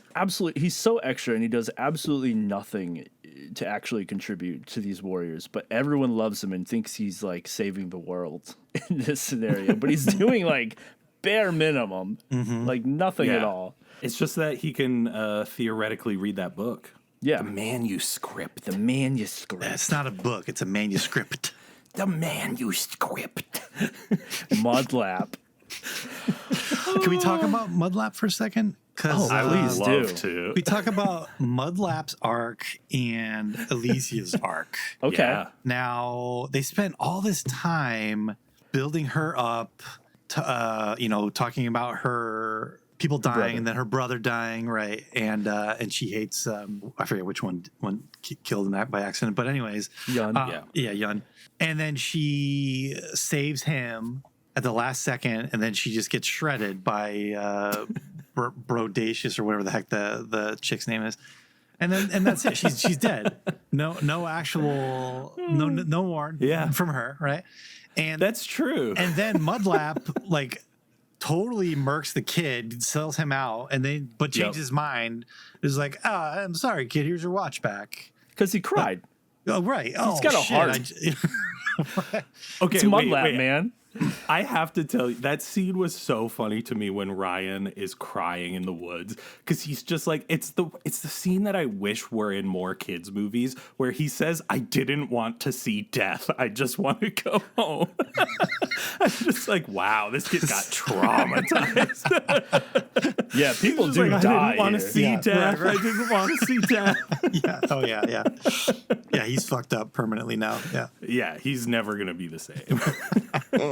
he's so extra, and he does absolutely nothing to actually contribute to these warriors, but everyone loves him and thinks he's like saving the world in this scenario, but he's doing like bare minimum, like nothing at all. It's just that he can theoretically read that book. Yeah. The manuscript. It's not a book. It's a manuscript. The manuscript. Mudlap. Can we talk about Mudlap for a second? Because I would love to. We talk about Mudlap's arc and Alicia's arc. Okay. Yeah. Now, they spent all this time building her up, to, talking about her people dying and then her brother dying, right? And she hates I forget which one killed him by accident, but anyways, Yun. Yun. And then she saves him at the last second, and then she just gets shredded by Brodacious or whatever the heck the chick's name is. And that's it. She's dead. No actual no more from her, right? And that's true. And then Mudlap like totally murks the kid, sells him out, and then changes his mind. Is like, I'm sorry, kid. Here's your watch back. Because he cried. Oh, right. He's got a heart. Okay, it's Mudlap, man. I have to tell you, that scene was so funny to me when Ryan is crying in the woods, because he's just like, it's the scene that I wish were in more kids' movies, where he says, "I didn't want to see death. I just want to go home." I'm just like, wow, this kid got traumatized. Yeah, people do like, die. I didn't want to see death. Right. I didn't want to see death. Yeah. Oh, yeah. Yeah, he's fucked up permanently now. Yeah. Yeah, he's never going to be the same.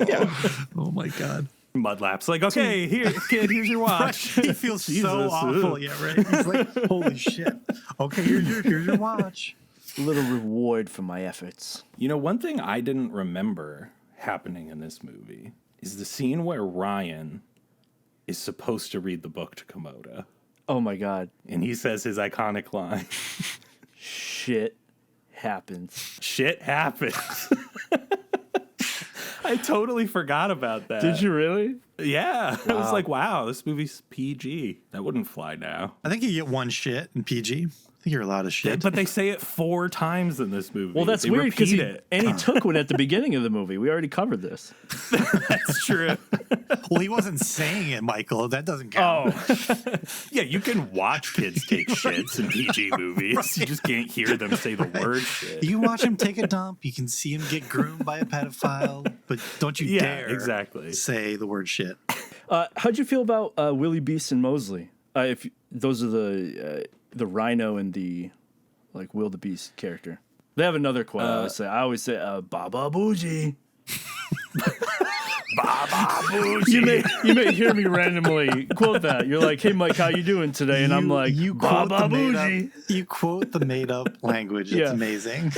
Yeah. Oh, my God. Mudlap's like, okay, here, kid, here's your watch. He feels so awful. Yeah, right. He's like, holy shit. Okay, here's your watch. A little reward for my efforts. You know, one thing I didn't remember happening in this movie is the scene where Ryan is supposed to read the book to Komodo. Oh my God. And he says his iconic line. Shit happens. Shit happens. I totally forgot about that. Did you really? Yeah. Wow. I was like, wow, this movie's PG. That wouldn't fly now. I think you get one shit in PG. I think you're allowed to shit. But they say it 4 times in this movie. Well, that's they weird because he repeat took one at the beginning of the movie. We already covered this. That's true. Well, he wasn't saying it, Michael. That doesn't count. Oh, Yeah, you can watch kids take shits in PG movies. Right. You just can't hear them say the word shit. You can watch him take a dump. You can see him get groomed by a pedophile. But don't you dare exactly say the word shit. How'd you feel about Willie Beast and Mosley? If those are the rhino and the like wildebeest character. They have another quote. I always say Baba Bougie. Baba Bougie. You may hear me randomly quote that. You're like, "Hey Mike, how you doing today?" And I'm like, you quote Baba the made Bougie. up, you quote the made up language. It's Yeah. amazing.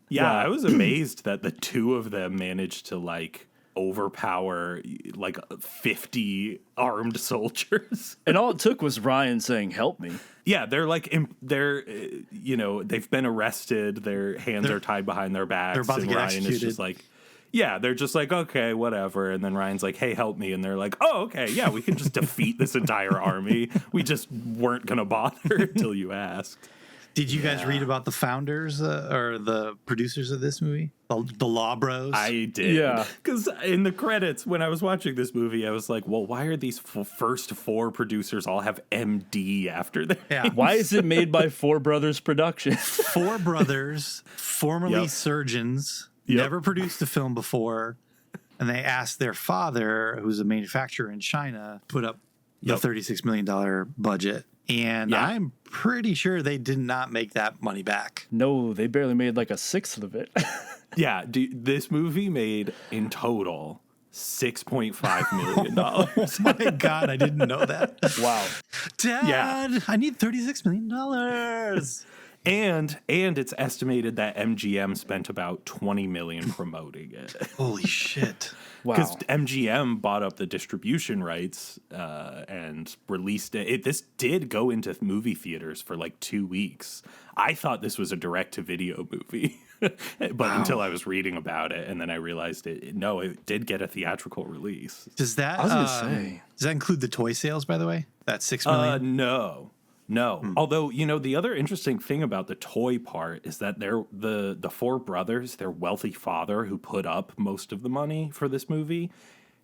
Yeah, Wow. I was amazed that the two of them managed to like overpower like 50 armed soldiers. And all it took was Ryan saying, "Help me." Yeah, they're like they've been arrested. Their hands are tied behind their backs. They're about to and get Ryan executed. is just like, yeah, they're just like, okay, whatever. And then Ryan's like, hey, help me. And they're like, oh, okay, yeah, we can just defeat this entire army. We just weren't gonna bother until you asked. Did you guys read about the founders or the producers of this movie? The Law Bros? I did. Yeah. Because in the credits, when I was watching this movie, I was like, well, why are these first 4 producers all have MD after their Yeah. Why is it made by Four Brothers Productions? 4 brothers, formerly Yep. surgeons, Yep. never produced a film before. And they asked their father, who's a manufacturer in China, put up the Yep. $36 million budget. And Yeah. I'm pretty sure they did not make that money back. No, they barely made like a sixth of it. Yeah, this movie made in total $6.5 million. Oh my God, I didn't know that. Wow. Dad, Yeah. I need $36 million. And it's estimated that MGM spent about $20 million promoting it. Holy shit. Because Wow. MGM bought up the distribution rights and released it. This did go into movie theaters for like 2 weeks. I thought this was a direct-to-video movie, but until I was reading about it, and then I realized it did get a theatrical release. Does that, I was gonna say. does that include the toy sales, by the way? That $6 million? No. Although, the other interesting thing about the toy part is that the 4 brothers, their wealthy father who put up most of the money for this movie,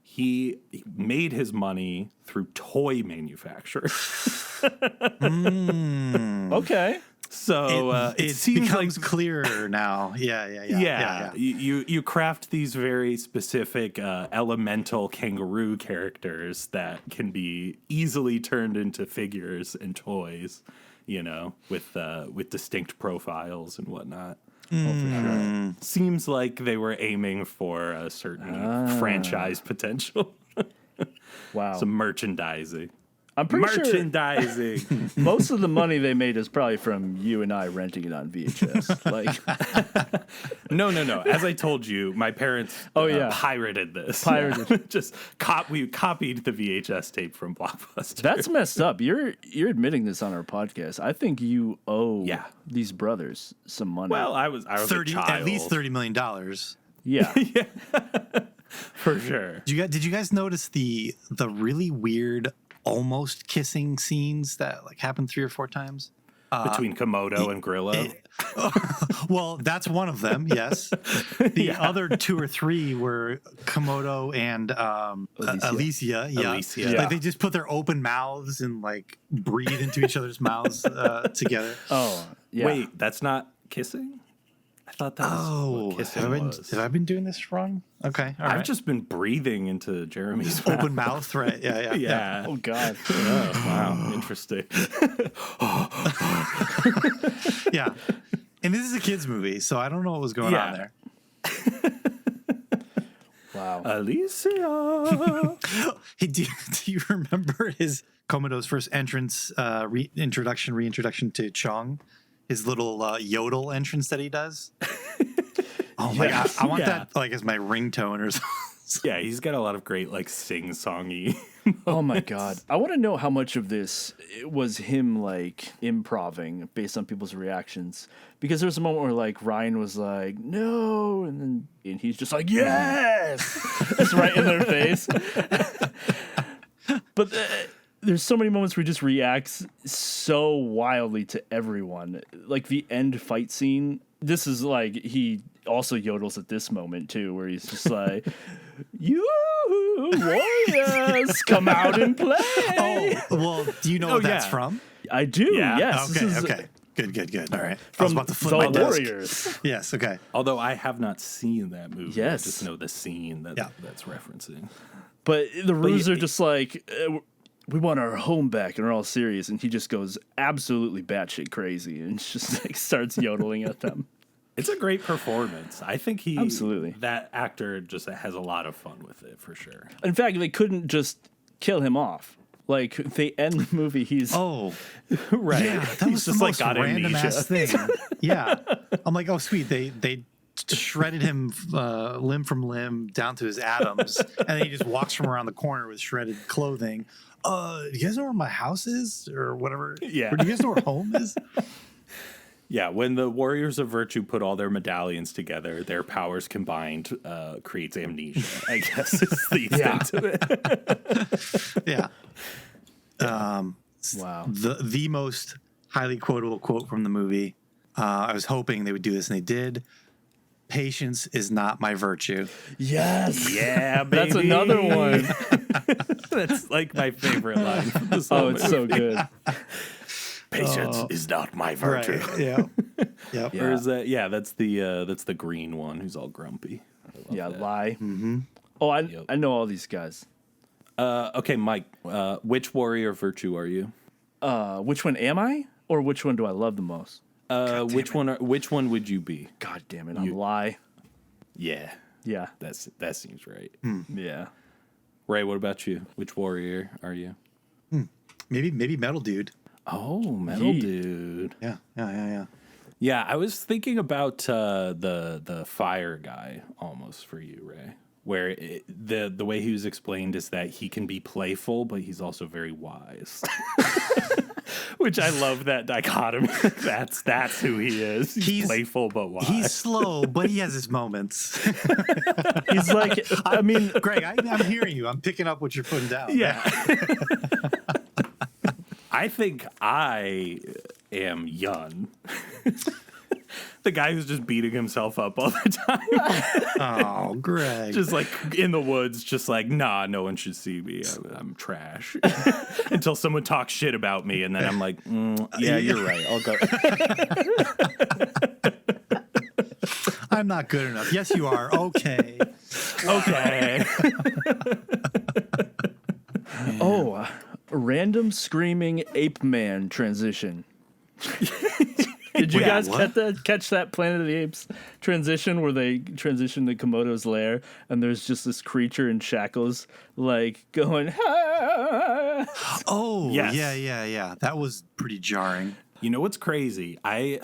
he made his money through toy manufacture. Okay. So it seems becomes like clearer now. Yeah. You craft these very specific elemental kangaroo characters that can be easily turned into figures and toys, with distinct profiles and whatnot. Seems like they were aiming for a certain franchise potential. Wow. Some merchandising. I'm pretty sure Merchandising. most of the money they made is probably from you and I renting it on VHS. Like, No. As I told you, my parents pirated this. Just we copied the VHS tape from Blockbuster. that's messed up. You're admitting this on our podcast. I think you owe these brothers some money. Well, I was a child. At least $30 million. yeah. For sure. Did you guys notice the really weird almost kissing scenes that like happened 3 or 4 times? Between Komodo and Grillo. Well, that's one of them, yes. The other 2 or 3 were Komodo and Alicia. Yeah. Alicia. Like they just put their open mouths and like breathe into each other's mouths together. Oh, yeah. Wait, that's not kissing? I thought that was what kissing was. Have I been doing this wrong? Okay, all right. I've just been breathing into Jeremy's open mouth, right? Yeah. Oh, God. Oh, wow. Interesting. Yeah. And this is a kid's movie, so I don't know what was going on there. Wow. Alicia. Hey, do you remember his Komodo's first entrance, reintroduction to Chong? His little yodel entrance that he does. Oh my god, I want that like as my ringtone or something. Yeah, he's got a lot of great like sing-songy. Oh my god, I want to know how much of this was him like improving based on people's reactions, because there's a moment where like Ryan was like no, and he's just like yes, it's right in their face. But there's so many moments where he just reacts so wildly to everyone. Like the end fight scene. This is like he also yodels at this moment too, where he's just like, "You warriors, come out and play." Oh, well, do you know what that's from? I do. Yeah. Yes. Okay. Good. All right. From I was about to flip the my Warriors. desk. Yes. Okay. Although I have not seen that movie. Yes. I just know the scene that's referencing. But the Roos are just like, we want our home back, and are all serious, and he just goes absolutely batshit crazy and just like starts yodeling at them. It's a great performance. I think Absolutely. that actor just has a lot of fun with it for sure. In fact, they couldn't just kill him off. Like they end the movie, he's Right. Yeah, that was just the like most got random amnesia. ass thing. Yeah, I'm like, oh sweet, they shredded him limb from limb down to his atoms, and then he just walks from around the corner with shredded clothing. Do you guys know where my house is, or whatever? Yeah. Or do you guys know where home is? Yeah, when the Warriors of Virtue put all their medallions together, their powers combined creates amnesia, I guess is the extent of it. Yeah. wow. The most highly quotable quote from the movie. I was hoping they would do this, and they did. Patience is not my virtue. Yes. Yeah, baby. That's another one. That's like my favorite line. From this Oh, whole it's so movie. good. Patience is not my virtue. Right. Yeah. Yep. Or is that? Yeah, that's the green one who's all grumpy. Yeah, lie. Mm-hmm. Oh, I know all these guys. Okay, Mike. Which warrior of virtue are you? Which one am I, or which one do I love the most? Which one would you be? God damn it, I'm lie. Yeah, Yeah, that seems right. yeah. Ray, what about you? Which warrior are you? Maybe Metal Dude. Oh, Metal Yeet. Dude. Yeah. Yeah, I was thinking about the fire guy almost for you, Ray. Where the way he was explained is that he can be playful, but he's also very wise. Which I love that dichotomy. That's who he is. He's playful but wise. He's slow, but he has his moments. He's like, I mean, Greg, I'm hearing you. I'm picking up what you're putting down. Yeah. I think I am Yun. The guy who's just beating himself up all the time. Oh, Greg. Just like in the woods, just like, nah, no one should see me. I'm trash. Until someone talks shit about me, and then I'm like, yeah, you're right. I'll go. I'm not good enough. Yes, you are. Okay. Okay. oh, random screaming ape man transition. Did you guys catch that Planet of the Apes transition where they transition to Komodo's lair and there's just this creature in shackles like going, ah! Oh, Yes. yeah. That was pretty jarring. You know what's crazy? I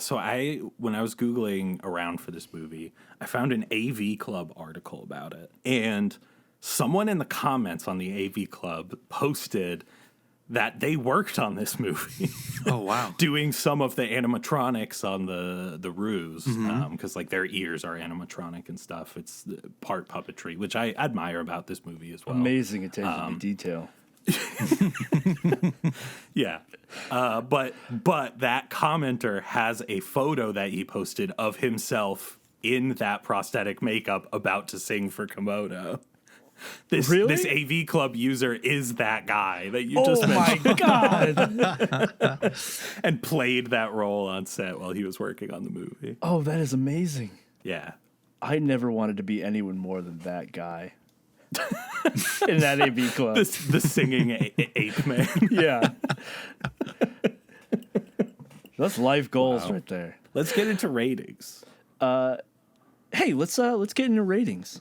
when I was Googling around for this movie, I found an AV Club article about it. And someone in the comments on the AV Club posted that they worked on this movie. Oh, wow. Doing some of the animatronics on the Roos, because like their ears are animatronic and stuff. It's part puppetry, which I admire about this movie as well. Amazing attention to detail. Yeah. But that commenter has a photo that he posted of himself in that prosthetic makeup about to sing for Komodo. This AV Club user is that guy that you just mentioned. Oh my God. And played that role on set while he was working on the movie. Oh, that is amazing. Yeah. I never wanted to be anyone more than that guy. In that AV Club. The singing ape man. Yeah. That's life goals right there. Let's get into ratings. Hey, let's get into ratings.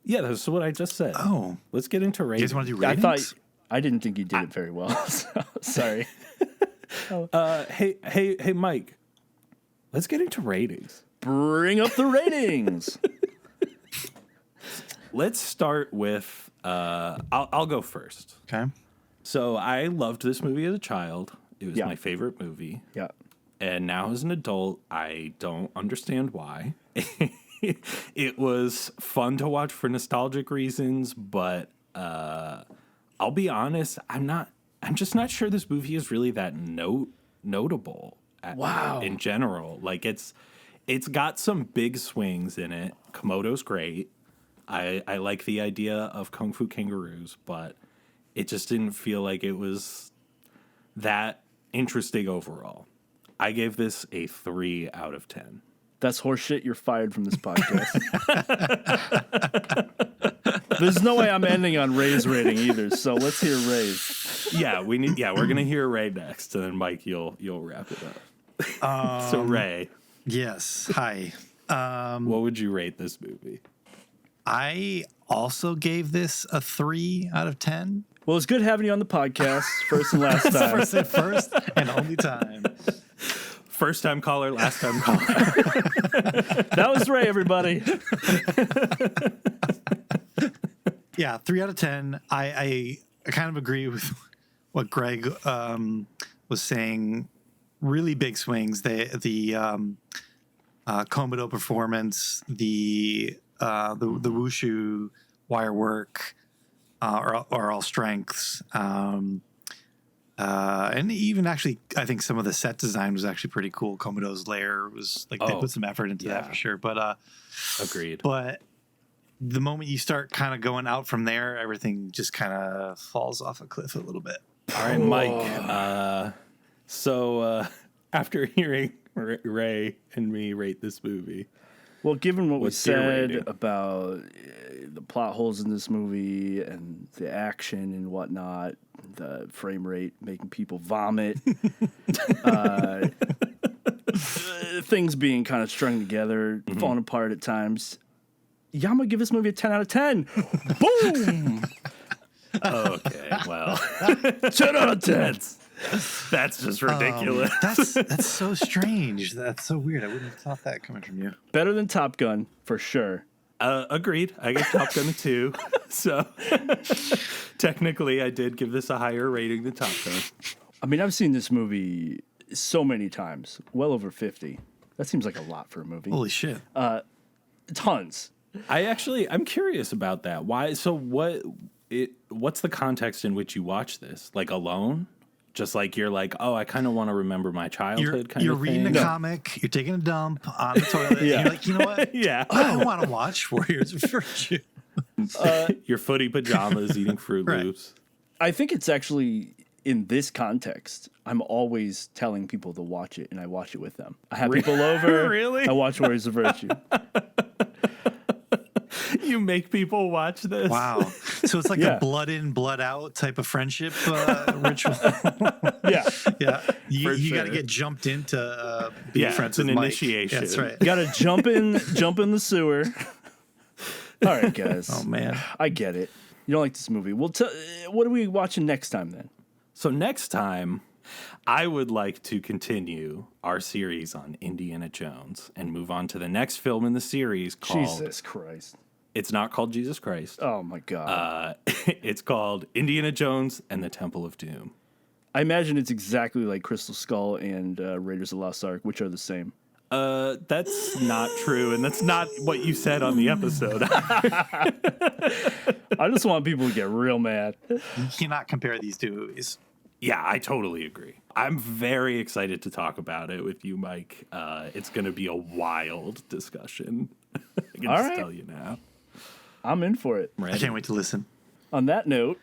Yeah, that's what I just said. Oh. Let's get into You ratings. guys want to do ratings? I didn't think you did it very well. So, sorry. Hey, Mike. Let's get into ratings. Bring up the ratings. Let's start with I'll go first. Okay. So I loved this movie as a child. It was my favorite movie. Yeah. And now as an adult, I don't understand why. It was fun to watch for nostalgic reasons, but I'll be honest, I'm just not sure this movie is really that notable in general. Like it's got some big swings in it. Komodo's great. I like the idea of Kung-Fu Kangaroos, but it just didn't feel like it was that interesting overall. I gave this a 3 out of 10. That's horseshit. You're fired from this podcast. There's no way I'm ending on Ray's rating either. So let's hear Ray's. Yeah, we're gonna hear Ray next, and then Mike, you'll wrap it up. So Ray, Yes. Hi. what would you rate this movie? I also gave this a 3 out of 10. Well, it's good having you on the podcast. First and last time. First and only time. First time caller, last time caller. That was Ray, everybody. Yeah, 3 out of 10. I kind of agree with what Gregg was saying. Really big swings. The Komodo performance, the wushu wire work are all strengths. And even actually, I think some of the set design was actually pretty cool. Komodo's lair was like they put some effort into that for sure. But Agreed. But the moment you start kind of going out from there, everything just kind of falls off a cliff a little bit. All right, Mike. So after hearing Ray and me rate this movie, Well, given what we what's your said rating? about the plot holes in this movie and the action and whatnot, the frame rate making people vomit, things being kind of strung together, falling apart at times, yeah, I'm going to give this movie a 10 out of 10. Boom! Okay, well, 10 out of 10. that's just ridiculous. That's so strange. That's so weird. I wouldn't have thought that coming from you. Better than Top Gun, for sure. Agreed. I gave Top Gun a 2. So technically, I did give this a higher rating than Top Gun. I mean, I've seen this movie so many times, well over 50. That seems like a lot for a movie. Holy shit. Tons. I'm curious about that. Why? So what's the context in which you watch this? Like alone? Just like you're like, oh, I kind of want to remember my childhood. You're reading a comic. You're taking a dump on the toilet. Yeah. And you're like, you know what? Yeah. I want to watch Warriors of Virtue. Your footy pajamas, eating Fruit Right. Loops. I think it's actually in this context. I'm always telling people to watch it, and I watch it with them. I have people over. Really? I watch Warriors of Virtue. You make people watch this. Wow. So it's like Yeah. a blood in, blood out type of friendship ritual. Yeah. Yeah. You For got to sure. get jumped into being Yeah, friends it's an with Mike. initiation. That's right. Got to jump in the sewer. All right, guys. Oh, man. I get it. You don't like this movie. Well, what are we watching next time then? So next time, I would like to continue our series on Indiana Jones and move on to the next film in the series called... Jesus Christ. It's not called Jesus Christ. Oh, my God. It's called Indiana Jones and the Temple of Doom. I imagine it's exactly like Crystal Skull and Raiders of the Lost Ark, which are the same. That's not true, and that's not what you said on the episode. I just want people to get real mad. You cannot compare these two movies. Yeah, I totally agree. I'm very excited to talk about it with you, Mike. It's going to be a wild discussion. I can just tell you now. I'm in for it. I can't wait to listen. On that note,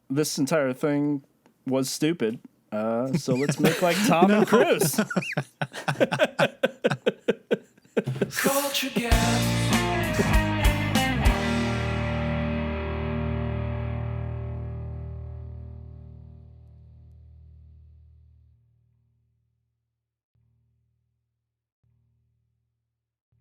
this entire thing was stupid. So let's make like Tom and Chris. Culture Gap.